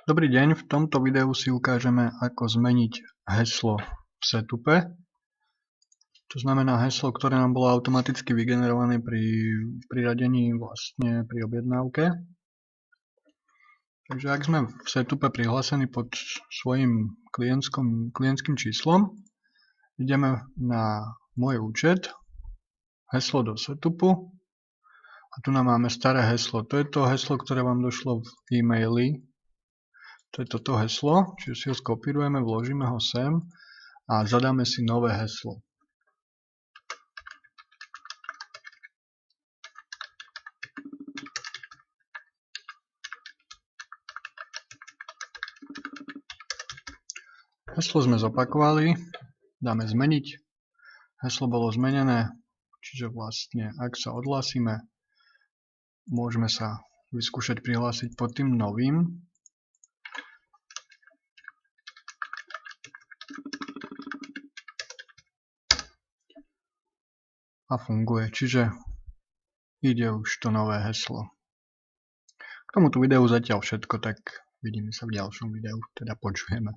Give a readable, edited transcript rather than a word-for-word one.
Dobrý deň, v tomto videu si ukážeme, ako zmeniť heslo v setupe. To znamená heslo, ktoré nám bolo automaticky vygenerované pri priradení vlastne pri objednávke. Takže ak sme v setupe prihlásení pod svojím klientským číslom, ideme na môj účet, heslo do setupu a tu nám máme staré heslo. To je to heslo, ktoré vám došlo v e-maili. To je toto heslo, čiže si ho skopírujeme, vložíme ho sem a zadáme si nové heslo. Heslo sme zopakovali, dáme zmeniť. Heslo bolo zmenené, čiže vlastne ak sa odhlásime, môžeme sa vyskúšať prihlásiť pod tým novým. A funguje, čiže ide už to nové heslo. K tomuto videu zatiaľ všetko, tak vidíme sa v ďalšom videu, teda počujeme.